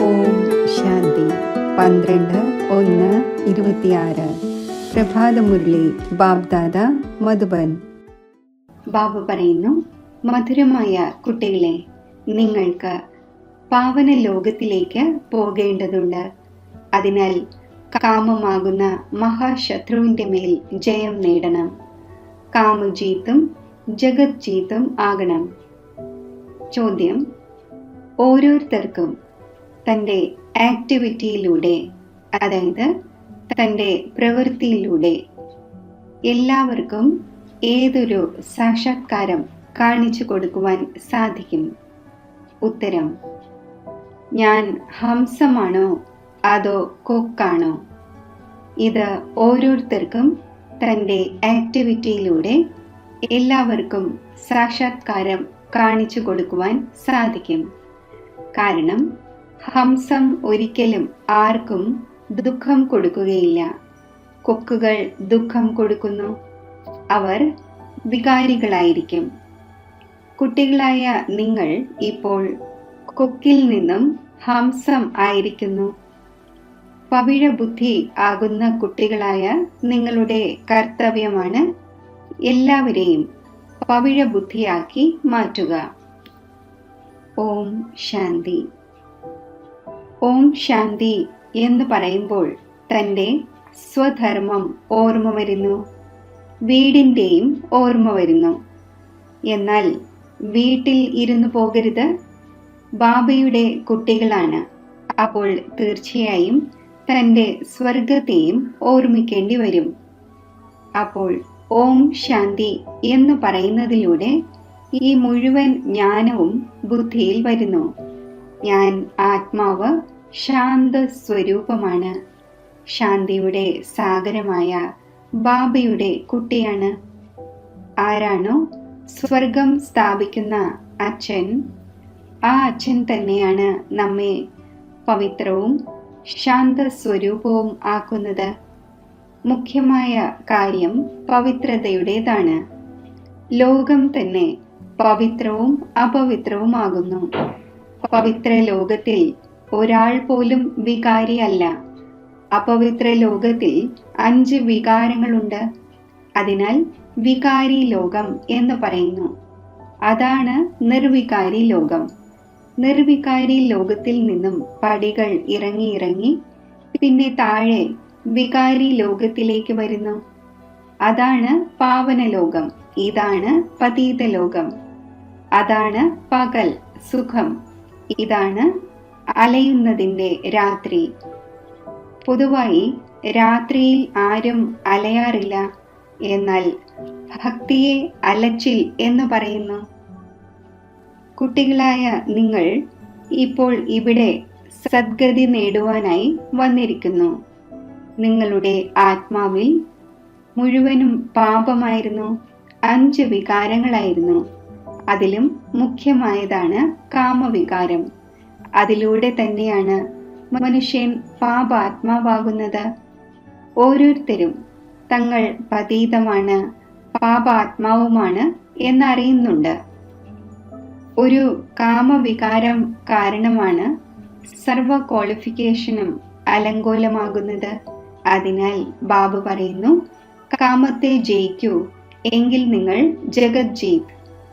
ഓം ശാന്തി. 12/1/26 പ്രഭാതമുരളി ബാബ്ദാദ മധുബൻ. ബാബു പറയുന്നു, മധുരമായ കുട്ടികളെ, നിങ്ങൾക്ക് പാവന ലോകത്തിലേക്ക് പോകേണ്ടതുണ്ട്. അതിനാൽ കാമമാകുന്ന മഹാശത്രുവിൻ്റെ മേൽ ജയം നേടണം. കാമജീത്തും ജഗത് ജീത്തും ആകണം. ചോദ്യം: ഓരോരുത്തർക്കും തൻ്റെ ആക്ടിവിറ്റിയിലൂടെ, അതായത് തൻ്റെ പ്രവൃത്തിയിലൂടെ എല്ലാവർക്കും ഏതൊരു സാക്ഷാത്കാരം കാണിച്ചു കൊടുക്കുവാൻ സാധിക്കും? ഉത്തരം: ഞാൻ ഹംസമാണോ അതോ കൊക്കാണോ? ഇത് ഓരോരുത്തർക്കും തൻ്റെ ആക്ടിവിറ്റിയിലൂടെ എല്ലാവർക്കും സാക്ഷാത്കാരം കാണിച്ചു കൊടുക്കുവാൻ സാധിക്കും. കാരണം ഹംസം ഒരിക്കലും ആർക്കും ദുഃഖം കൊടുക്കുകയില്ല. കൊക്കുകൾ ദുഃഖം കൊടുക്കുന്നു. അവർ വികാരികളായിരിക്കും. കുട്ടികളായ നിങ്ങൾ ഇപ്പോൾ കൊക്കിൽ നിന്നും ഹംസം ആയിരിക്കുന്നു. പവിഴബുദ്ധി ആകുന്ന കുട്ടികളായ നിങ്ങളുടെ കർത്തവ്യമാണ് എല്ലാവരെയും പവിഴബുദ്ധിയാക്കി മാറ്റുക. ഓം ശാന്തി. ഓം ശാന്തി എന്ന് പറയുമ്പോൾ തൻ്റെ സ്വധർമ്മം ഓർമ്മ വരുന്നു, വീടിൻ്റെയും ഓർമ്മ വരുന്നു. എന്നാൽ വീട്ടിൽ ഇരുന്നു പോകരുത്. ബാബയുടെ കുട്ടികളാണ്. അപ്പോൾ തീർച്ചയായും തൻ്റെ സ്വർഗത്തെയും ഓർമ്മിക്കേണ്ടി വരും. അപ്പോൾ ഓം ശാന്തി എന്ന് പറയുന്നതിലൂടെ ഈ മുഴുവൻ ജ്ഞാനവും ബുദ്ധിയിൽ വരുന്നു. ഞാൻ ആത്മാവ് ശാന്ത സ്വരൂപമാണ്. ശാന്തിയുടെ സാഗരമായ ബാബയുടെ കുട്ടിയാണ്. ആരാണോ സ്വർഗം സ്ഥാപിക്കുന്ന അച്ഛൻ, ആ അച്ഛൻ തന്നെയാണ് നമ്മെ പവിത്രവും ശാന്ത സ്വരൂപവും ആക്കുന്നത്. മുഖ്യമായ കാര്യം പവിത്രതയുടേതാണ്. ലോകം തന്നെ പവിത്രവും അപവിത്രവുമാകുന്നു. പവിത്ര ലോകത്തിൽ ഒരാൾ പോലും വികാരിയല്ല. അപവിത്ര ലോകത്തിൽ 5 വികാരങ്ങളുണ്ട്. അതിനാൽ വികാരി ലോകം എന്ന് പറയുന്നു. അതാണ് നിർവികാരി ലോകം. നിർവികാരി ലോകത്തിൽ നിന്നും പടികൾ ഇറങ്ങി ഇറങ്ങി പിന്നെ താഴെ വികാരി ലോകത്തിലേക്ക് വരുന്നു. അതാണ് പാവന ലോകം. ഇതാണ് പതീത ലോകം. അതാണ് പകൽ സുഖം. ഇതാണ് അലയുന്നതിൻ്റെ രാത്രി. പൊതുവായി രാത്രിയിൽ ആരും അലയാറില്ല. എന്നാൽ ഭക്തിയെ അലച്ചിൽ എന്ന് പറയുന്നു. കുട്ടികളായ നിങ്ങൾ ഇപ്പോൾ ഇവിടെ സദ്ഗതി നേടുവാനായി വന്നിരിക്കുന്നു. നിങ്ങളുടെ ആത്മാവിൽ മുഴുവനും പാപമായിരുന്നു. 5 വികാരങ്ങളായിരുന്നു. അതിലും മുഖ്യമായതാണ് കാമവികാരം. അതിലൂടെ തന്നെയാണ് മനുഷ്യൻ പാപാത്മാവാകുന്നത്. ഓരോരുത്തരും തങ്ങൾ പതീതമാണ്, പാപാത്മാവുമാണ് എന്നറിയുന്നുണ്ട്. ഒരു കാമവികാരം കാരണമാണ് സർവ ക്വാളിഫിക്കേഷനും അലങ്കോലമാകുന്നത്. അതിനാൽ ബാബു പറയുന്നു, കാമത്തെ ജയിക്കൂ, എങ്കിൽ നിങ്ങൾ ജഗത് ജീത്,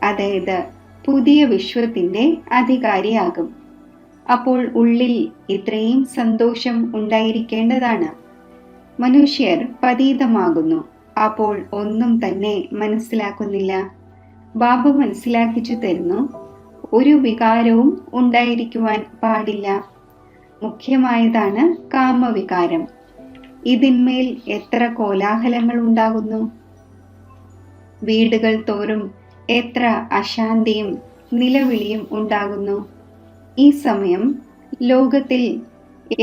അതായത് പുതിയ വിശ്വത്തിൻ്റെ അധികാരിയാകും. അപ്പോൾ ഉള്ളിൽ ഇത്രയും സന്തോഷം ഉണ്ടായിരിക്കേണ്ടതാണ്. മനുഷ്യർ പതീതമാകുന്നു. അപ്പോൾ ഒന്നും തന്നെ മനസ്സിലാക്കുന്നില്ല. ബാബു മനസ്സിലാക്കിച്ചു തരുന്നു, ഒരു വികാരവും ഉണ്ടായിരിക്കുവാൻ പാടില്ല. മുഖ്യമായതാണ് കാമവികാരം. ഇതിന്മേൽ എത്ര കോലാഹലങ്ങൾ ഉണ്ടാകുന്നു. വീടുകൾ തോറും എത്ര അശാന്തിയും നിലവിളിയും ഉണ്ടാകുന്നു. ഈ സമയം ലോകത്തിൽ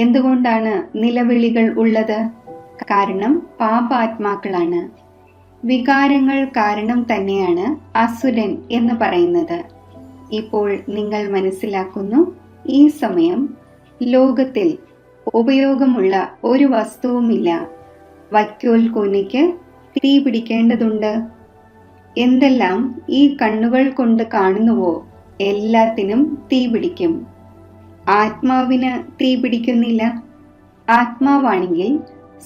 എന്തുകൊണ്ടാണ് നിലവിളികൾ ഉള്ളത്? കാരണം പാപാത്മാക്കളാണ്. വികാരങ്ങൾ കാരണം തന്നെയാണ് അസുരൻ എന്ന് പറയുന്നത്. ഇപ്പോൾ നിങ്ങൾ മനസ്സിലാക്കുന്നു, ഈ സമയം ലോകത്തിൽ ഉപയോഗമുള്ള ഒരു വസ്തുവുമില്ല. വൈക്കോൽ കൂനയ്ക്ക് തീ പിടിക്കേണ്ടതുണ്ട്. എന്തെല്ലാം ഈ കണ്ണുകൾ കൊണ്ട് കാണുന്നുവോ എല്ലാത്തിനും തീ പിടിക്കും. ആത്മാവിന് തീ പിടിക്കുന്നില്ല. ആത്മാവാണെങ്കിൽ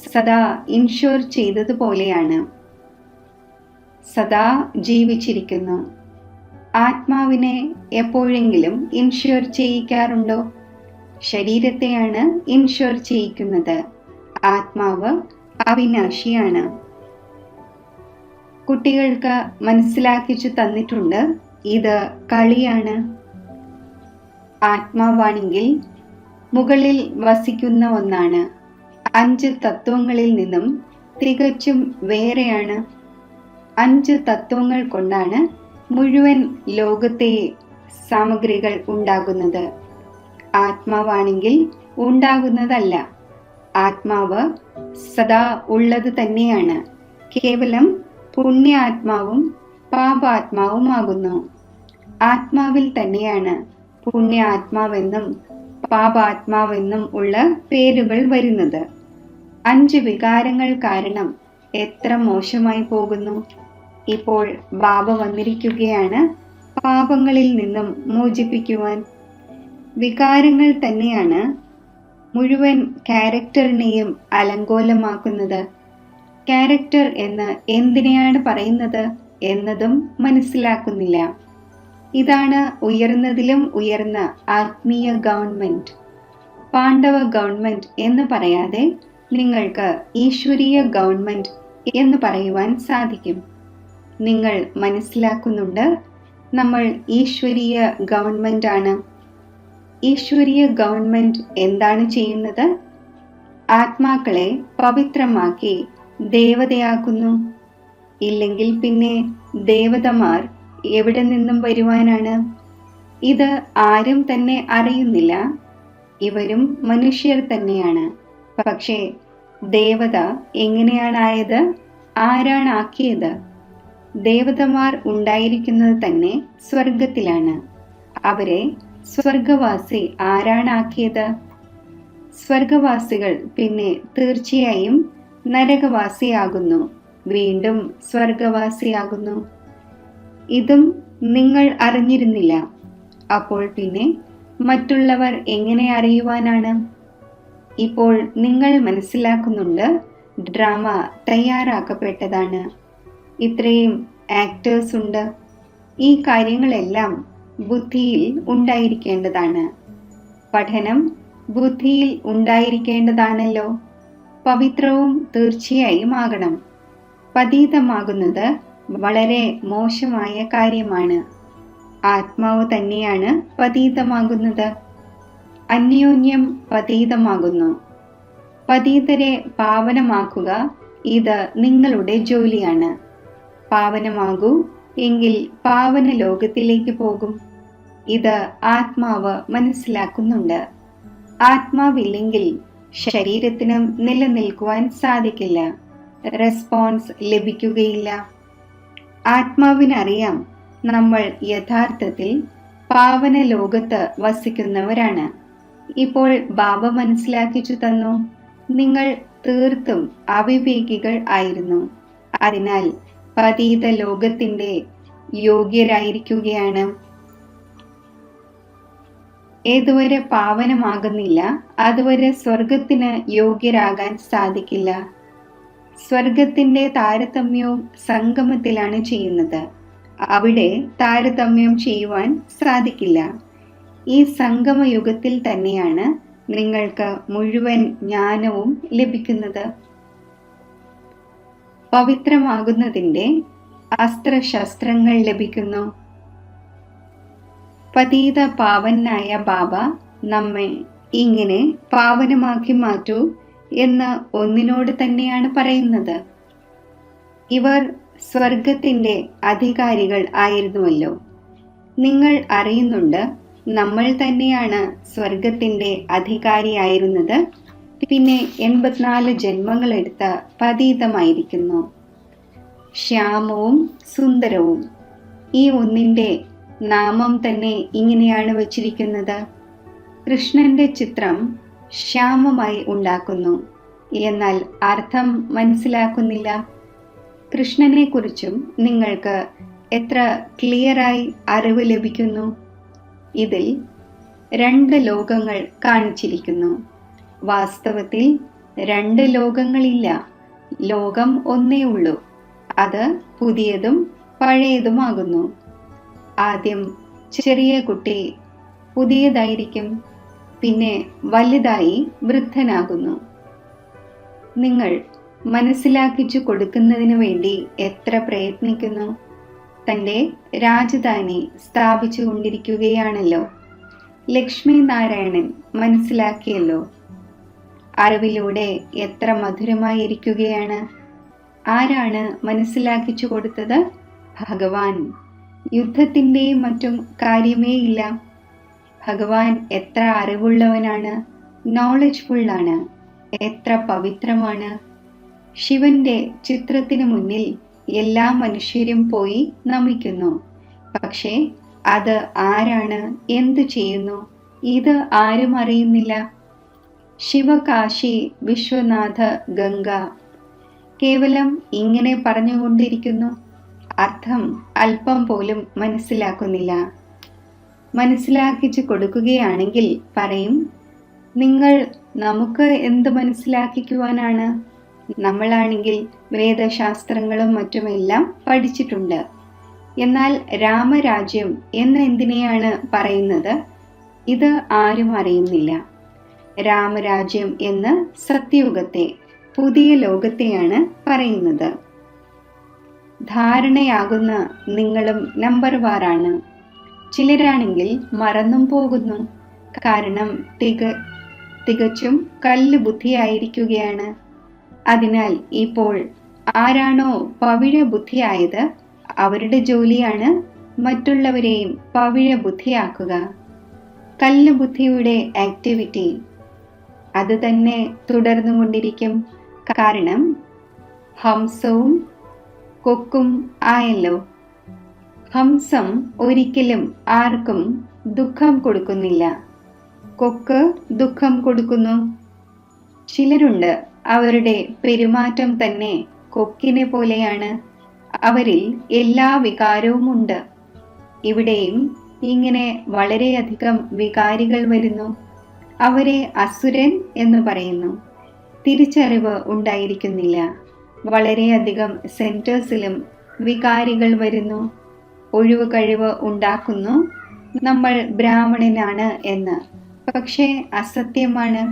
സദാ ഇൻഷുർ ചെയ്തതുപോലെയാണ്, സദാ ജീവിച്ചിരിക്കുന്നു. ആത്മാവിനെ എപ്പോഴെങ്കിലും ഇൻഷുർ ചെയ്യിക്കാറുണ്ടോ? ശരീരത്തെയാണ് ഇൻഷുർ ചെയ്യിക്കുന്നത്. ആത്മാവ് അവിനാശിയാണ്. കുട്ടികൾക്ക് മനസ്സിലാക്കിച്ചു തന്നിട്ടുണ്ട്, ഇത് കളിയാണ്. ആത്മാവാണെങ്കിൽ മുകളിൽ വസിക്കുന്ന ഒന്നാണ്. 5 തത്വങ്ങളിൽ നിന്നും തികച്ചും വേറെയാണ്. 5 തത്വങ്ങൾ കൊണ്ടാണ് മുഴുവൻ ലോകത്തെ സാമഗ്രികൾ ഉണ്ടാകുന്നത്. ആത്മാവാണെങ്കിൽ ഉണ്ടാകുന്നതല്ല. ആത്മാവ് സദാ ഉള്ളത് തന്നെയാണ്. കേവലം പുണ്യാത്മാവും പാപാത്മാവുമാകുന്നു. ആത്മാവിൽ തന്നെയാണ് പുണ്യാത്മാവെന്നും പാപാത്മാവെന്നും ഉള്ള പേരുകൾ വരുന്നത്. 5 വികാരങ്ങൾ കാരണം എത്ര മോശമായി പോകുന്നു. ഇപ്പോൾ ബാബ വന്നിരിക്കുകയാണ് പാപങ്ങളിൽ നിന്നും മോചിപ്പിക്കുവാൻ. വികാരങ്ങൾ തന്നെയാണ് മുഴുവൻ ക്യാരക്ടറിനെയും അലങ്കോലമാക്കുന്നത്. ക്യാരക്ടർ എന്ന് എന്തിനെയാണ് പറയുന്നത് എന്നതും മനസ്സിലാക്കുന്നില്ല. ഇതാണ് ഉയർന്നതിലും ഉയർന്ന ആത്മീയ ഗവൺമെന്റ്. പാണ്ഡവ ഗവൺമെന്റ് എന്ന് പറയാതെ നിങ്ങൾക്ക് ഈശ്വരീയ ഗവൺമെന്റ് എന്ന് പറയുവാൻ സാധിക്കും. നിങ്ങൾ മനസ്സിലാക്കുന്നുണ്ട്, നമ്മൾ ഈശ്വരീയ ഗവൺമെന്റ് ആണ്. ഈശ്വരീയ ഗവൺമെന്റ് എന്താണ് ചെയ്യുന്നത്? ആത്മാക്കളെ പവിത്രമാക്കി ദേവതയാക്കുന്നു. ഇല്ലെങ്കിൽ പിന്നെ ദേവതമാർ എവിടെ നിന്നും വരുവാനാണ്? ഇത് ആരും തന്നെ അറിയുന്നില്ല. ഇവരും മനുഷ്യർ തന്നെയാണ്. പക്ഷേ ദേവത എങ്ങനെയാണായത്? ആരാണാക്കിയത്? ദേവതമാർ ഉണ്ടായിരിക്കുന്നത് തന്നെ സ്വർഗത്തിലാണ്. അവരെ സ്വർഗവാസി ആരാണാക്കിയത്? സ്വർഗവാസികൾ പിന്നെ തീർച്ചയായും നരകവാസിയാകുന്നു, വീണ്ടും സ്വർഗവാസിയാകുന്നു. ഇതും നിങ്ങൾ അറിഞ്ഞിരുന്നില്ല. അപ്പോൾ പിന്നെ മറ്റുള്ളവർ എങ്ങനെ അറിയുവാനാണ്? ഇപ്പോൾ നിങ്ങൾ മനസ്സിലാക്കുന്നുണ്ട്, ഡ്രാമ തയ്യാറാക്കപ്പെട്ടതാണ്. ഇത്രയും ആക്ടേഴ്സ് ഉണ്ട്. ഈ കാര്യങ്ങളെല്ലാം ബുദ്ധിയിൽ ഉണ്ടായിരിക്കേണ്ടതാണ്. പഠനം ബുദ്ധിയിൽ ഉണ്ടായിരിക്കേണ്ടതാണല്ലോ. പവിത്രവും തീർച്ചയായും ആകണം. പതീതമാകുന്നത് വളരെ മോശമായ കാര്യമാണ്. ആത്മാവ് തന്നെയാണ് പതീതമാകുന്നത്. അന്യോന്യം പതീതമാകുന്നു. പതീതരെ പാവനമാക്കുക, ഇത് നിങ്ങളുടെ ജോലിയാണ്. പാവനമാകൂ, എങ്കിൽ പാവന ലോകത്തിലേക്ക് പോകും. ഇത് ആത്മാവ് മനസ്സിലാക്കുന്നുണ്ട്. ആത്മാവില്ലെങ്കിൽ ശരീരത്തിനും നിലനിൽക്കുവാൻ സാധിക്കില്ല. റെസ്പോൺസ് ലഭിക്കുകയില്ല. ആത്മാവിനറിയാം, നമ്മൾ യഥാർത്ഥത്തിൽ പാവന ലോകത്ത് വസിക്കുന്നവരാണ്. ഇപ്പോൾ ബാബ മനസ്സിലാക്കിച്ചു തന്നു, നിങ്ങൾ തീർത്തും അവിവേകികൾ ആയിരുന്നു. അതിനാൽ പതീത ലോകത്തിന്റെ യോഗ്യരായിരിക്കുകയാണ്. ഏതുവരെ പാവനമാകുന്നില്ല അതുവരെ സ്വർഗത്തിന് യോഗ്യരാകാൻ സാധിക്കില്ല. സ്വർഗത്തിന്റെ താരതമ്യവും സംഗമത്തിലാണ് ചെയ്യുന്നത്. അവിടെ താരതമ്യം ചെയ്യുവാൻ സാധിക്കില്ല. ഈ സംഗമയുഗത്തിൽ തന്നെയാണ് നിങ്ങൾക്ക് മുഴുവൻ ജ്ഞാനവും ലഭിക്കുന്നത്. പവിത്രമാകുന്നതിൻ്റെ അസ്ത്രശസ്ത്രങ്ങൾ ലഭിക്കുന്നു. പതീത പാവനായ ബാബ നമ്മെ ഇങ്ങനെ പാവനമാക്കി മാറ്റൂ എന്ന് ഒന്നിനോട് തന്നെയാണ് പറയുന്നത്. ഇവർ സ്വർഗത്തിന്റെ അധികാരികൾ ആയിരുന്നുവല്ലോ. നിങ്ങൾ അറിയുന്നുണ്ട്, നമ്മൾ തന്നെയാണ് സ്വർഗത്തിന്റെ അധികാരിയായിരുന്നത്. പിന്നെ 84 ജന്മങ്ങളെടുത്ത പതീതമായിരിക്കുന്നു. ശ്യാമവും സുന്ദരവും. ഈ ഒന്നിന്റെ നാമം തന്നെ ഇങ്ങനെയാണ് വച്ചിരിക്കുന്നത്. കൃഷ്ണന്റെ ചിത്രം ശ്യാമമായി ഉണ്ടാക്കുന്നു, എന്നാൽ അർത്ഥം മനസ്സിലാക്കുന്നില്ല. കൃഷ്ണനെക്കുറിച്ചും നിങ്ങൾക്ക് എത്ര ക്ലിയറായി അറിവ് ലഭിക്കുന്നു? ഇതിൽ 2 ലോകങ്ങൾ കാണിച്ചിരിക്കുന്നു. വാസ്തവത്തിൽ 2 ലോകങ്ങളില്ല. ലോകം ഒന്നേ ഉള്ളൂ. അത് പുതിയതും പഴയതുമാകുന്നു. ആദ്യം ചെറിയ കുട്ടി പുതിയതായിരിക്കും, പിന്നെ വലുതായി വൃദ്ധനാകുന്നു. നിങ്ങൾ മനസ്സിലാക്കിച്ചു കൊടുക്കുന്നതിനു വേണ്ടി എത്ര പ്രയത്നിക്കുന്നു. തൻ്റെ രാജധാനി സ്ഥാപിച്ചു കൊണ്ടിരിക്കുകയാണല്ലോ. ലക്ഷ്മി നാരായണൻ മനസ്സിലാക്കിയല്ലോ. അറിവിലൂടെ എത്ര മധുരമായിരിക്കുകയാണ്. ആരാണ് മനസ്സിലാക്കിച്ചു കൊടുത്തത്? ഭഗവാൻ. യുദ്ധത്തിൻ്റെയും മറ്റും കാര്യമേ ഇല്ല. ഭഗവാൻ എത്ര അറിവുള്ളവനാണ്, നോളജ്ഫുള്ളാണ്, എത്ര പവിത്രമാണ്. ശിവന്റെ ചിത്രത്തിന് മുന്നിൽ എല്ലാ മനുഷ്യരും പോയി നമിക്കുന്നു. പക്ഷേ അത് ആരാണ്, എന്തു ചെയ്യുന്നു, ഇത് ആരും അറിയുന്നില്ല. ശിവകാശി വിശ്വനാഥ ഗംഗ കേവലം ഇങ്ങനെ പറഞ്ഞുകൊണ്ടിരിക്കുന്നു. അർത്ഥം അല്പം പോലും മനസ്സിലാക്കുന്നില്ല. മനസ്സിലാക്കിച്ചു കൊടുക്കുകയാണെങ്കിൽ പറയും, നിങ്ങൾ നമുക്ക് എന്ത് മനസ്സിലാക്കിക്കുവാനാണ്? നമ്മളാണെങ്കിൽ വേദശാസ്ത്രങ്ങളും മറ്റുമെല്ലാം പഠിച്ചിട്ടുണ്ട്. എന്നാൽ രാമരാജ്യം എന്ന് എന്തിനെയാണ് പറയുന്നത്? ഇത് ആരും അറിയുന്നില്ല. രാമരാജ്യം എന്ന് സത്യയുഗത്തെ, പുതിയ ലോകത്തെയാണ് പറയുന്നത്. ധാരണയാകുന്ന നിങ്ങളും നമ്പർ വാറാണ്. ചിലരാണെങ്കിൽ മറന്നും പോകുന്നു. കാരണം തികച്ചും കല്ല് ബുദ്ധിയായിരിക്കുകയാണ്. അതിനാൽ ഇപ്പോൾ ആരാണോ പവിഴ ബുദ്ധിയായത് അവരുടെ ജോലിയാണ് മറ്റുള്ളവരെയും പവിഴ ബുദ്ധിയാക്കുക. കല്ല് ബുദ്ധിയുടെ ആക്ടിവിറ്റി അത് തന്നെ തുടർന്നുകൊണ്ടിരിക്കും. കാരണം ഹംസവും കൊക്കും ആയല്ലോ. ഹംസം ഒരിക്കലും ആർക്കും ദുഃഖം കൊടുക്കുന്നില്ല. കൊക്ക് ദുഃഖം കൊടുക്കുന്നു. ചിലരുണ്ട്, അവരുടെ പെരുമാറ്റം തന്നെ കൊക്കിനെ പോലെയാണ്. അവരിൽ എല്ലാ വികാരവുമുണ്ട്. ഇവിടെയും ഇങ്ങനെ വളരെയധികം വികാരികൾ വരുന്നു. അവരെ അസുരൻ എന്ന് പറയുന്നു. തിരിച്ചറിവ് ഉണ്ടായിരിക്കുന്നില്ല. വളരെയധികം സെന്റേഴ്സിലും വികാരികൾ വരുന്നു. ഒഴിവ് കഴിവ് ഉണ്ടാക്കുന്നു, നമ്മൾ ബ്രാഹ്മണനാണ് എന്ന്. പക്ഷേ അസത്യമാണ്.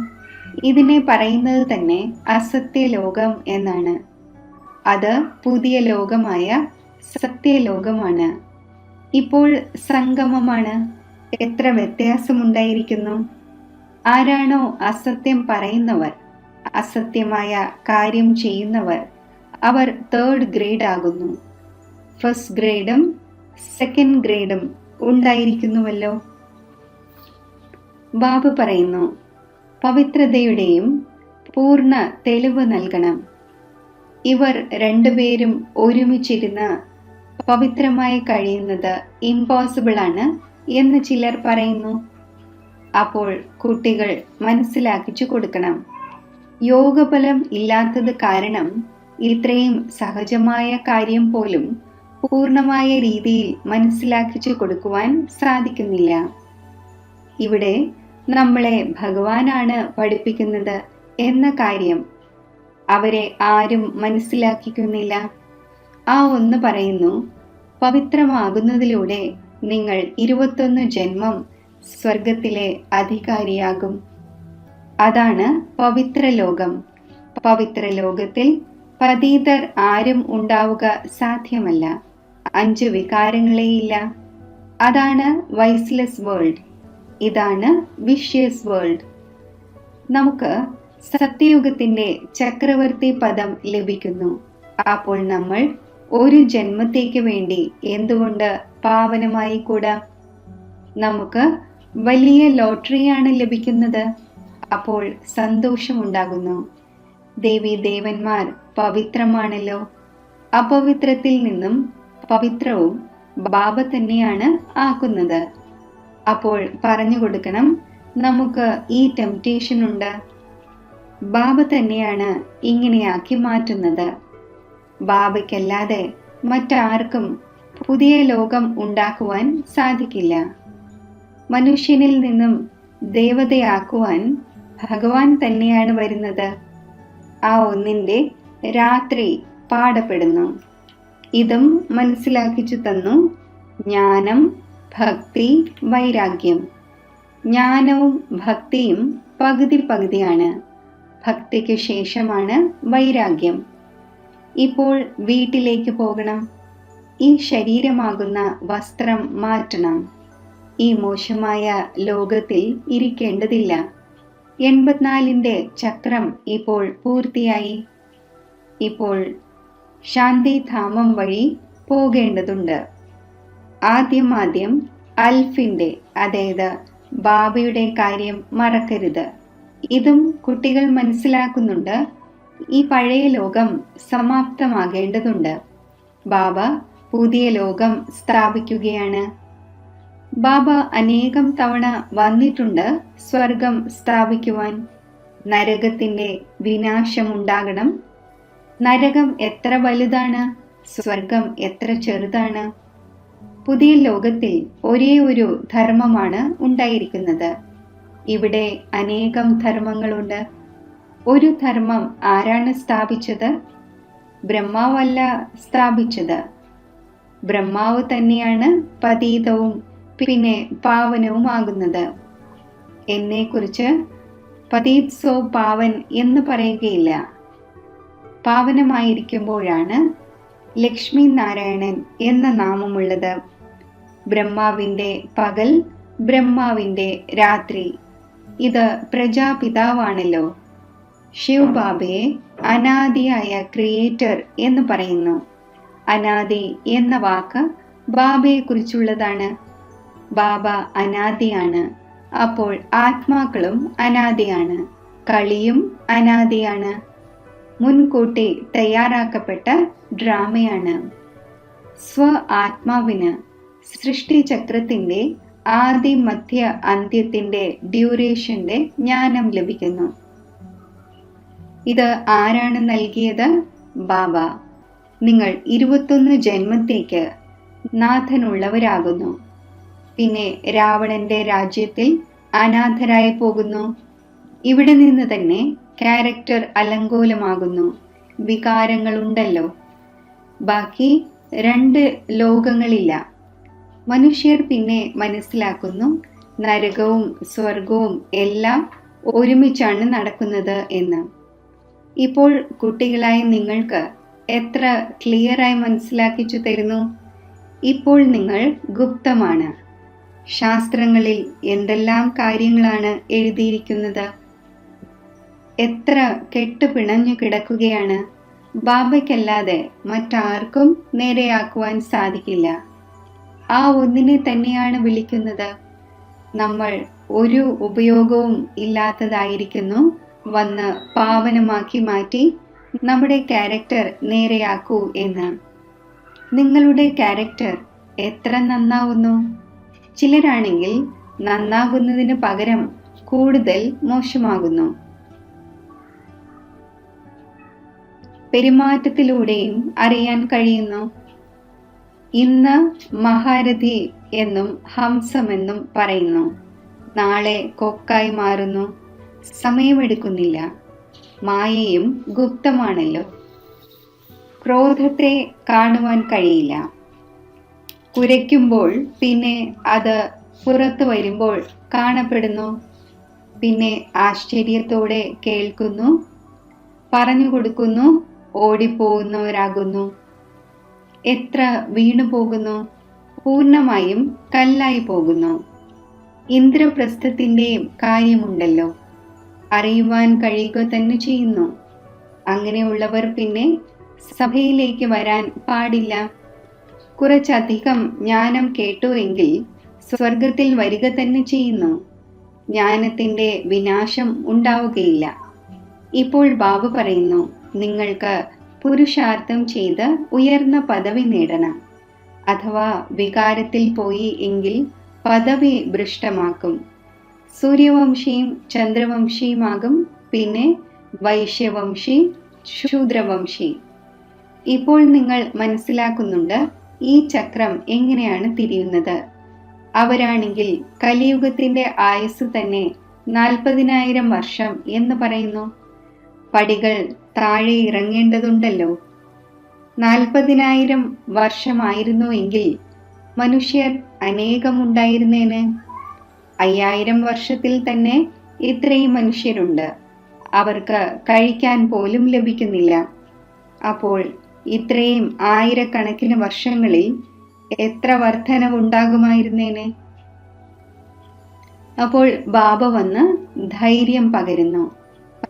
ഇതിനെ പറയുന്നത് തന്നെ അസത്യലോകം എന്നാണ്. അത് പുതിയ ലോകമായ സത്യലോകമാണ്. ഇപ്പോൾ സംഗമമാണ്. എത്ര വ്യത്യാസമുണ്ടായിരിക്കുന്നു. ആരാണോ അസത്യം പറയുന്നവർ, അസത്യമായ കാര്യം ചെയ്യുന്നവർ, അവർ 3rd ഗ്രേഡ് ആകുന്നു. 1st ഗ്രേഡും 2nd ഗ്രേഡും ഉണ്ടായിരിക്കുന്നുവല്ലോ. ബാബ പറയുന്നു, പവിത്രതയുടെയും പൂർണ്ണ തെളിവ് നൽകണം. ഇവർ 2 പേരും ഒരുമിച്ചിരുന്ന് പവിത്രമായി കഴിയുന്നത് ഇമ്പോസിബിൾ ആണ് എന്ന് ചിലർ പറയുന്നു. അപ്പോൾ കുട്ടികൾ മനസ്സിലാക്കിച്ചു കൊടുക്കണം. യോഗബലം ഇല്ലാത്തത് കാരണം ഇത്രയും സഹജമായ കാര്യം പോലും പൂർണ്ണമായ രീതിയിൽ മനസ്സിലാക്കിച്ചു കൊടുക്കുവാൻ സാധിക്കുന്നില്ല. ഇവിടെ നമ്മളെ ഭഗവാനാണ് പഠിപ്പിക്കുന്നത് എന്ന കാര്യം അവരെ ആരും മനസ്സിലാക്കിക്കുന്നില്ല. ആ ഒന്ന് പറയുന്നു, പവിത്രമാകുന്നതിലൂടെ നിങ്ങൾ 21 ജന്മം സ്വർഗത്തിലെ അധികാരിയാകും. അതാണ് പവിത്ര ലോകം. പവിത്ര ലോകത്തിൽ പതീതർ ആരും ഉണ്ടാവുക സാധ്യമല്ല. 5 വികാരങ്ങളെയില്ല. അതാണ് വൈസ്ലെസ് വേൾഡ്. ഇതാണ് വിഷ്യസ് വേൾഡ്. നമുക്ക് സത്യയുഗത്തിന്റെ ചക്രവർത്തി പദം ലഭിക്കുന്നു. അപ്പോൾ നമ്മൾ ഒരു ജന്മത്തേക്ക് വേണ്ടി എന്തുകൊണ്ട് പാവനമായി കൂടാ? നമുക്ക് വലിയ ലോട്ടറിയാണ് ലഭിക്കുന്നത്. അപ്പോൾ സന്തോഷമുണ്ടാകുന്നു. ദേവി ദേവന്മാർ പവിത്രമാണല്ലോ. അപവിത്രത്തിൽ നിന്നും പവിത്രവും ബാബ തന്നെയാണ് ആക്കുന്നത്. അപ്പോൾ പറഞ്ഞു കൊടുക്കണം, നമുക്ക് ഈ ടെംപ്റ്റേഷൻ ഉണ്ട്. ബാബ തന്നെയാണ് ഇങ്ങനെയാക്കി മാറ്റുന്നത്. ബാബയ്ക്കല്ലാതെ മറ്റാർക്കും പുതിയ ലോകം ഉണ്ടാക്കുവാൻ സാധിക്കില്ല. മനുഷ്യനിൽ നിന്നും ദേവതയാക്കുവാൻ ഭഗവാൻ തന്നെയാണ് വരുന്നത്. ആ ഒന്നിൻ്റെ രാത്രി പാടപ്പെടുന്നു. ഇതും മനസ്സിലാക്കിച്ചു തന്നു. ജ്ഞാനം, ഭക്തി, വൈരാഗ്യം. ജ്ഞാനവും ഭക്തിയും പകുതി പകുതിയാണ്. ഭക്തിക്ക് ശേഷമാണ് വൈരാഗ്യം. ഇപ്പോൾ വീട്ടിലേക്ക് പോകണം. ഈ ശരീരമാകുന്ന വസ്ത്രം മാറ്റണം. ഈ മോശമായ ലോകത്തിൽ ഇരിക്കേണ്ടതില്ല. 84ന്റെ ചക്രം ഇപ്പോൾ പൂർത്തിയായി. ഇപ്പോൾ ശാന്തിധാമം വഴി പോകേണ്ടതുണ്ട്. ആദ്യം അൽഫിൻ്റെ, അതായത് ബാബയുടെ കാര്യം മറക്കരുത്. ഇതും കുട്ടികൾ മനസ്സിലാക്കുന്നുണ്ട്. ഈ പഴയ ലോകം സമാപ്തമാകേണ്ടതുണ്ട്. ബാബ പുതിയ ലോകം സ്ഥാപിക്കുകയാണ്. ബാബ അനേകം തവണ വന്നിട്ടുണ്ട് സ്വർഗം സ്ഥാപിക്കുവാൻ. നരകത്തിൻ്റെ വിനാശമുണ്ടാകണം. നരകം എത്ര വലുതാണ്, സ്വർഗം എത്ര ചെറുതാണ്. പുതിയ ലോകത്തിൽ ഒരേ ഒരു ധർമ്മമാണ് ഉണ്ടായിരിക്കുന്നത്. ഇവിടെ അനേകം ധർമ്മങ്ങളുണ്ട്. ഒരു ധർമ്മം ആരാണ് സ്ഥാപിച്ചത്? ബ്രഹ്മാവല്ല സ്ഥാപിച്ചത്. ബ്രഹ്മാവ് തന്നെയാണ് പതീതവും പിന്നെ പാവനവുമാകുന്നത്. എന്നെക്കുറിച്ച് പതീത് സോ പാവൻ എന്ന് പറയുകയില്ല. പാവനമായിരിക്കുമ്പോഴാണ് ലക്ഷ്മി നാരായണൻ എന്ന നാമമുള്ളത്. ബ്രഹ്മാവിൻ്റെ പകൽ, ബ്രഹ്മാവിൻ്റെ രാത്രി. ഇത് പ്രജാപിതാവാണല്ലോ. ശിവ് ബാബയെ അനാദിയായ ക്രിയേറ്റർ എന്ന് പറയുന്നു. അനാദി എന്ന വാക്ക് ബാബയെക്കുറിച്ചുള്ളതാണ്. ബാബ അനാദിയാണ്. അപ്പോൾ ആത്മാക്കളും അനാദിയാണ്. കളിയും അനാദിയാണ്. മുൻകൂട്ടി തയ്യാറാക്കപ്പെട്ട ഡ്രാമയാണ്. സ്വ ആത്മാവിന് സൃഷ്ടിചക്രത്തിൻ്റെ ആദി മധ്യ അന്ത്യത്തിൻ്റെ ഡ്യൂറേഷൻ്റെ ജ്ഞാനം ലഭിക്കുന്നു. ഇത് ആരാണ് നൽകിയത്? ബാബ. നിങ്ങൾ 21 ജന്മത്തേക്ക് നാഥനുള്ളവരാകുന്നു. പിന്നെ രാവണന്റെ രാജ്യത്തിൽ അനാഥരായി പോകുന്നു. ഇവിടെ നിന്ന് തന്നെ ക്യാരക്ടർ അലങ്കോലമാകുന്നു. വികാരങ്ങളുണ്ടല്ലോ. ബാക്കി 2 ലോകങ്ങളില്ല. മനുഷ്യർ പിന്നെ മനസ്സിലാക്കുന്നു നരകവും സ്വർഗവും എല്ലാം ഒരുമിച്ചാണ് നടക്കുന്നത് എന്ന്. ഇപ്പോൾ കുട്ടികളായി നിങ്ങൾക്ക് എത്ര ക്ലിയറായി മനസ്സിലാക്കിച്ചു തരുന്നു. ഇപ്പോൾ നിങ്ങൾ ഗുപ്തമാണ്. ശാസ്ത്രങ്ങളിൽ എന്തെല്ലാം കാര്യങ്ങളാണ് എഴുതിയിരിക്കുന്നത്. എത്ര കെട്ടുപിണഞ്ഞു കിടക്കുകയാണ്. ബാബയ്ക്കല്ലാതെ മറ്റാർക്കും നേരെയാക്കുവാൻ സാധിക്കില്ല. ആ ഒന്നിനെ തന്നെയാണ് വിളിക്കുന്നത്. നമ്മൾ ഒരു ഉപയോഗവും ഇല്ലാത്തതായിരിക്കുന്നു. വന്ന് പാവനമാക്കി മാറ്റി നമ്മുടെ ക്യാരക്ടർ നേരെയാക്കൂ എന്ന്. നിങ്ങളുടെ ക്യാരക്ടർ എത്ര നന്നാവുന്നു. ചിലരാണെങ്കിൽ നന്നാകുന്നതിന് പകരം കൂടുതൽ മോശമാകുന്നു. പെരുമാറ്റത്തിലൂടെയും അറിയാൻ കഴിയുന്നു. ഇന്ന് മഹാരഥി എന്നും ഹംസമെന്നും പറയുന്നു. നാളെ കൊക്കായി മാറുന്നു. സമയമെടുക്കുന്നില്ല. മായയും ഗുപ്തമാണല്ലോ. ക്രോധത്തെ കാണുവാൻ കഴിയില്ല. കുരയ്ക്കുമ്പോൾ പിന്നെ അത് പുറത്തു വരുമ്പോൾ കാണപ്പെടുന്നു. പിന്നെ ആശ്ചര്യത്തോടെ കേൾക്കുന്നു, പറഞ്ഞു കൊടുക്കുന്നു, ഓടിപ്പോകുന്നവരാകുന്നു. എത്ര വീണു പോകുന്നു. പൂർണ്ണമായും കല്ലായി പോകുന്നു. ഇന്ദ്രപ്രസ്ഥത്തിൻ്റെയും കാര്യമുണ്ടല്ലോ. അറിയുവാൻ കഴിയുക തന്നെ ചെയ്യുന്നു. അങ്ങനെയുള്ളവർ പിന്നെ സഭയിലേക്ക് വരാൻ പാടില്ല. കുറച്ചധികം ജ്ഞാനം കേട്ടുവെങ്കിൽ സ്വർഗത്തിൽ വരിക തന്നെ ചെയ്യുന്നു. ജ്ഞാനത്തിൻ്റെ വിനാശം ഉണ്ടാവുകയില്ല. ഇപ്പോൾ ബാബു പറയുന്നു, നിങ്ങൾക്ക് പുരുഷാർത്ഥം ചെയ്ത് ഉയർന്ന പദവി നേടണം. അഥവാ വികാരത്തിൽ പോയി എങ്കിൽ പദവി ഭ്രഷ്ടമാക്കും. സൂര്യവംശിയും ചന്ദ്രവംശിയുമാകും. പിന്നെ വൈശ്യവംശി, ശൂദ്രവംശി. ഇപ്പോൾ നിങ്ങൾ മനസ്സിലാക്കുന്നുണ്ട് ഈ ചക്രം എങ്ങനെയാണ് തിരിയുന്നത്. അവരാണെങ്കിൽ കലിയുഗത്തിന്റെ ആയുസ് തന്നെ 40,000 വർഷം എന്ന് പറയുന്നു. പടികൾ താഴെ ഇറങ്ങേണ്ടതുണ്ടല്ലോ. 40,000 വർഷമായിരുന്നുവെങ്കിൽ മനുഷ്യർ അനേകമുണ്ടായിരുന്നേന്. 5,000 വർഷത്തിൽ തന്നെ ഇത്രയും മനുഷ്യരുണ്ട്. അവർക്ക് കഴിക്കാൻ പോലും ലഭിക്കുന്നില്ല. അപ്പോൾ ഇത്രയും ആയിരക്കണക്കിന് വർഷങ്ങളിൽ എത്ര വർധനവുണ്ടാകുമായിരുന്നേനെ. അപ്പോൾ ബാബ വന്ന് ധൈര്യം പകരുന്നു.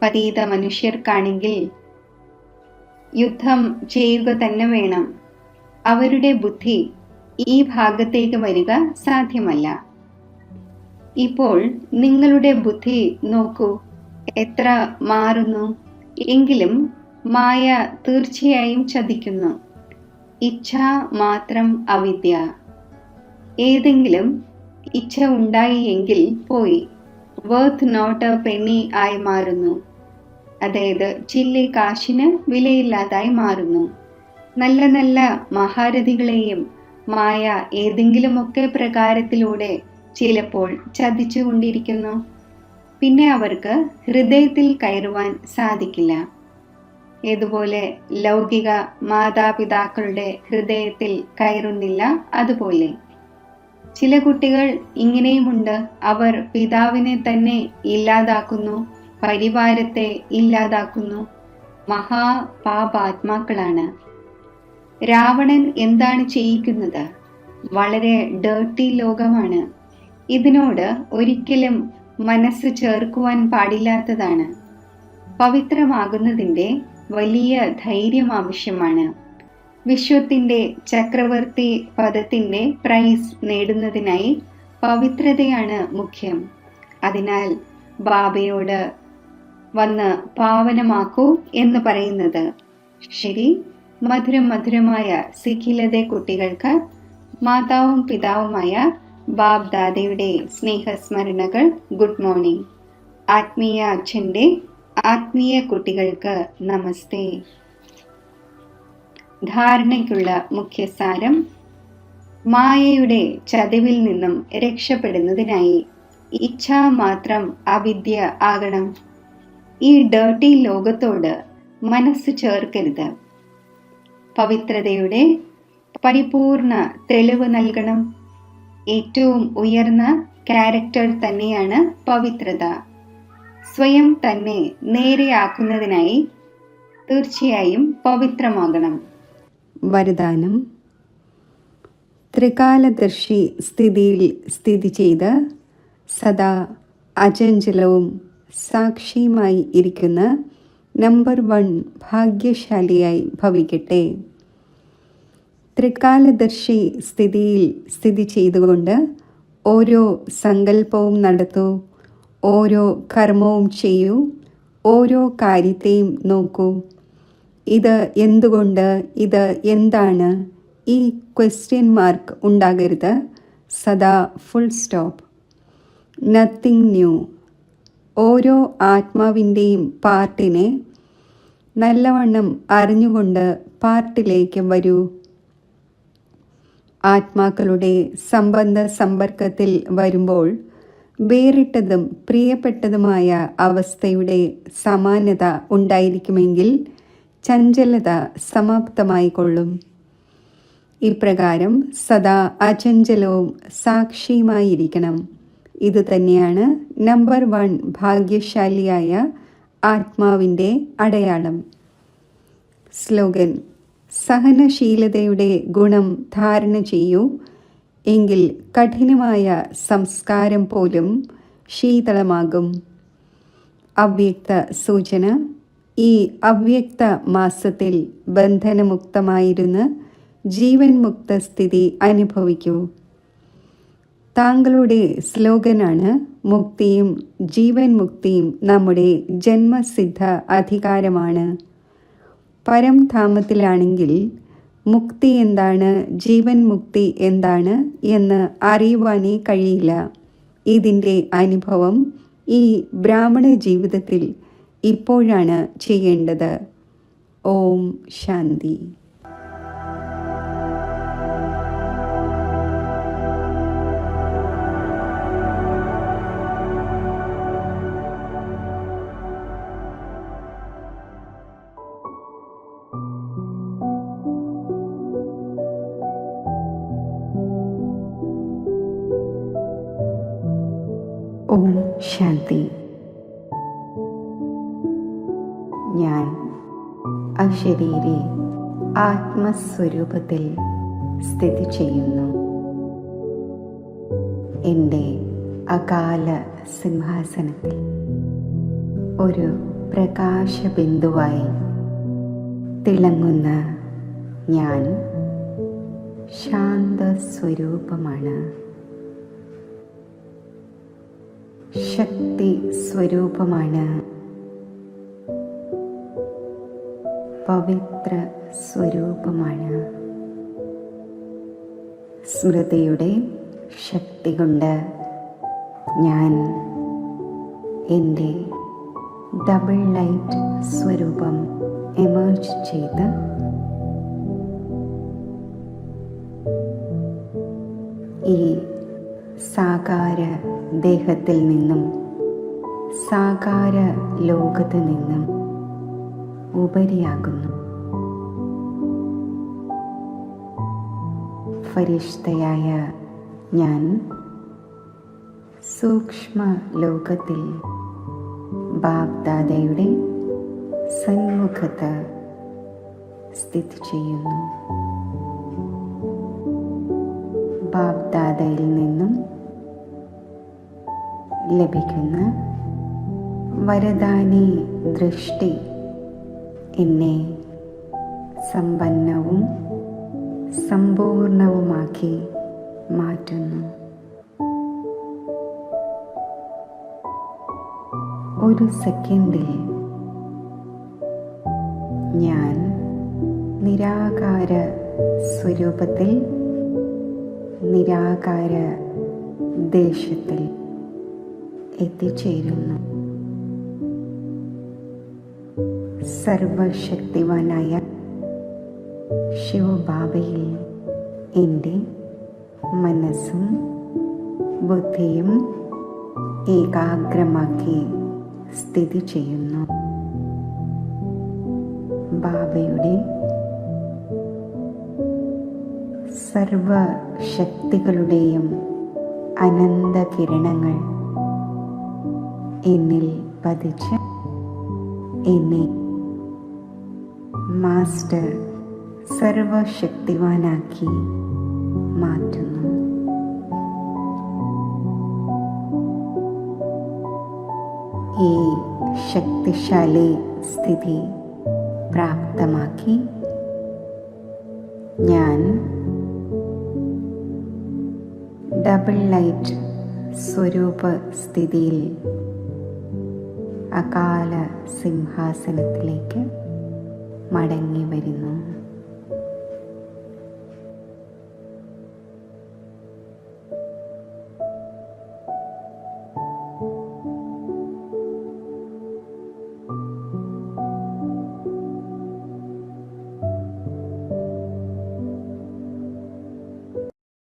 പതീത മനുഷ്യർക്കാണെങ്കിൽ യുദ്ധം ചെയ്യുക തന്നെ വേണം. അവരുടെ ബുദ്ധി ഈ ഭാഗത്തേക്ക് വരിക സാധ്യമല്ല. ഇപ്പോൾ നിങ്ങളുടെ ബുദ്ധി നോക്കൂ, എത്ര മാറുന്നു. എങ്കിലും മായ തീർച്ചയായും ചതിക്കുന്നു. ഇച്ഛ മാത്രം അവിദ്യ. ഏതെങ്കിലും ഇച്ഛ ഉണ്ടായി എങ്കിൽ പോയി, വർത്ത് നോട്ട് എ പെന്നി ആയി മാറുന്നു. അതായത് ചില്ലി കാശിന് വിലയില്ലാതായി മാറുന്നു. നല്ല നല്ല മഹാരഥികളെയും മായ ഏതെങ്കിലുമൊക്കെ പ്രകാരത്തിലൂടെ ചിലപ്പോൾ ചതിച്ചുകൊണ്ടിരിക്കുന്നു. പിന്നെ അവർക്ക് ഹൃദയത്തിൽ കയറുവാൻ സാധിക്കില്ല. ഏതുപോലെ ലൗകിക മാതാപിതാക്കളുടെ ഹൃദയത്തിൽ കയറുന്നില്ല, അതുപോലെ ചില കുട്ടികൾ ഇങ്ങനെയുമുണ്ട്. അവർ പിതാവിനെ തന്നെ ഇല്ലാതാക്കുന്നു, പരിവാരത്തെ ഇല്ലാതാക്കുന്നു. മഹാപാപാത്മാക്കളാണ്. രാവണൻ എന്താണ് ചെയ്യിക്കുന്നത്? വളരെ ഡേർട്ടി ലോകമാണ്. ഇതിനോട് ഒരിക്കലും മനസ്സ് ചേർക്കുവാൻ പാടില്ലാത്തതാണ്. പവിത്രമാകുന്നതിൻ്റെ വലിയ ധൈര്യം ആവശ്യമാണ്. വിശ്വത്തിൻ്റെ ചക്രവർത്തി പദത്തിൻ്റെ പ്രൈസ് നേടുന്നതിനായി പവിത്രതയാണ് മുഖ്യം. അതിനാൽ ബാബയോട് വന്ന് പാവനമാക്കൂ എന്ന് പറയുന്നത് ശരി. മധുരമായ സിഖിലതെ കുട്ടികൾക്ക് മാതാവും പിതാവുമായ ബാബ് ദാദയുടെ സ്നേഹസ്മരണകൾ. Good morning. ആത്മീയ അച്ഛൻ്റെ ആത്മീയ കുട്ടികൾക്ക് നമസ്തേ. ധാരണയ്ക്കുള്ള മുഖ്യസാരം: മായയുടെ ചതിവിൽ നിന്നും രക്ഷപ്പെടുന്നതിനായി ഇച്ഛ മാത്രം അവിദ്യ ആകണം. ഈ ഡേർട്ടി ലോകത്തോട് മനസ്സ് ചേർക്കരുത്. പവിത്രതയുടെ പരിപൂർണ തെളിവ് നൽകണം. ഏറ്റവും ഉയർന്ന ക്യാരക്ടർ തന്നെയാണ് പവിത്രത. സ്വയം തന്നെ നേരെയാക്കുന്നതിനായി തീർച്ചയായും പവിത്രമാകണം. വരദാനം: ത്രികാലദർശി സ്ഥിതിയിൽ സ്ഥിതി ചെയ്ത് സദാ അചഞ്ചലവും സാക്ഷിയുമായി ഇരിക്കുന്ന നമ്പർ 1 ഭാഗ്യശാലിയായി ഭവിക്കട്ടെ. ത്രികാലദർശി സ്ഥിതിയിൽ സ്ഥിതി ചെയ്തുകൊണ്ട് ഓരോ സങ്കല്പവും നടത്തൂ, ഓരോ കർമ്മവും ചെയ്യൂ, ഓരോ കാര്യത്തെയും നോക്കൂ. ഇത് എന്തുകൊണ്ട്, ഇത് എന്താണ്, ഈ ക്വസ്റ്റ്യൻ മാർക്ക് ഉണ്ടാകരുത്. സദാ ഫുൾ സ്റ്റോപ്പ്. Nothing new. ഓരോ ആത്മാവിൻ്റെയും പാർട്ടിനെ നല്ലവണ്ണം അറിഞ്ഞുകൊണ്ട് പാർട്ടിലേക്ക് വരൂ. ആത്മാക്കളുടെ സംബന്ധ സമ്പർക്കത്തിൽ വരുമ്പോൾ വേറിട്ടതും പ്രിയപ്പെട്ടതുമായ അവസ്ഥയുടെ സമാനത ഉണ്ടായിരിക്കുമെങ്കിൽ ചഞ്ചലത സമാപ്തമായിക്കൊള്ളും. ഇപ്രകാരം സദാ അചഞ്ചലവും സാക്ഷിയുമായിരിക്കണം. ഇതുതന്നെയാണ് നമ്പർ 1 ഭാഗ്യശാലിയായ ആത്മാവിൻ്റെ അടയാളം. സ്ലോഗൻ: സഹനശീലതയുടെ ഗുണം ധാരണ ചെയ്യൂ, എങ്കിൽ കഠിനമായ സംസ്കാരം പോലും ശീതളമാകും. അവ്യക്ത സൂചന: ഈ അവ്യക്ത മാസത്തിൽ ബന്ധനമുക്തമായിരുന്ന് ജീവൻ മുക്ത സ്ഥിതി അനുഭവിക്കൂ. താങ്കളുടെ സ്ലോഗനാണ് മുക്തിയും ജീവൻ മുക്തിയും നമ്മുടെ ജന്മസിദ്ധ അധികാരമാണ്. പരംധാമത്തിലാണെങ്കിൽ മുക്തി എന്താണ്, ജീവൻ മുക്തി എന്താണ് എന്ന് അറിയുവാനേ കഴിയില്ല. ഇതിൻ്റെ അനുഭവം ഈ ബ്രാഹ്മണ ജീവിതത്തിൽ ഇപ്പോഴാണ് ചെയ്യേണ്ടത്. ഓം ശാന്തി. ഓം ശാന്തി. ഞാൻ അശരീരി ആത്മസ്വരൂപത്തിൽ സ്ഥിതി ചെയ്യുന്നു. എൻ്റെ അകാല സിംഹാസനത്തിൽ ഒരു പ്രകാശബിന്ദുവായി തിളങ്ങുന്ന ഞാൻ ശാന്തസ്വരൂപമാണ്. ശക്തി സ്വരൂപമാണ്. പവിത്ര സ്വരൂപമാണ്. സ്മൃതിയുടെ ശക്തി കൊണ്ട് ഞാൻ എൻ്റെ ഡബിൾ ലൈറ്റ് സ്വരൂപം എമർജ് ചെയ്ത് ഈ സാകാര ദേഹത്തിൽ നിന്നും സാകാര ലോകത്ത് നിന്നും ഉപരിയാകുന്നു. ഫരിഷ്തയായ ഞാൻ സൂക്ഷ്മ ലോകത്തിൽ ബാപ്ദാദയുടെ സന്മുഖത്ത് സ്ഥിതി ചെയ്യുന്നു. ബാപ്ദാദയിൽ നിന്നും ലഭിക്കുന്ന വരദാനി ദൃഷ്ടി എന്നെ സമ്പന്നവും സമ്പൂർണവുമാക്കി മാറ്റുന്നു. ഒരു സെക്കൻഡിൽ ഞാൻ നിരാകാര സ്വരൂപത്തിൽ നിരാകാര ദേശത്തിൽ എത്തിച്ചേരുന്നു. സർവശക്തിവാനായ ശിവബാബയിൽ എൻ്റെ മനസ്സും ബുദ്ധിയും ഏകാഗ്രമാക്കി സ്ഥിതി ചെയ്യുന്നു. ബാബയുടെ സർവശക്തികളുടെയും അനന്ത കിരണങ്ങൾ എന്നിൽ പതിച്ച് എന്നെ മാസ്റ്റർ സർവശക്തിവാനാക്കി മാറ്റുന്നു. ഈ ശക്തിശാലി സ്ഥിതി പ്രാപ്തമാക്കി ഞാൻ ഡബിൾ ലൈറ്റ് സ്വരൂപ സ്ഥിതിയിൽ അകാല സിംഹാസനത്തിലേക്ക് മടങ്ങി വരുന്നു.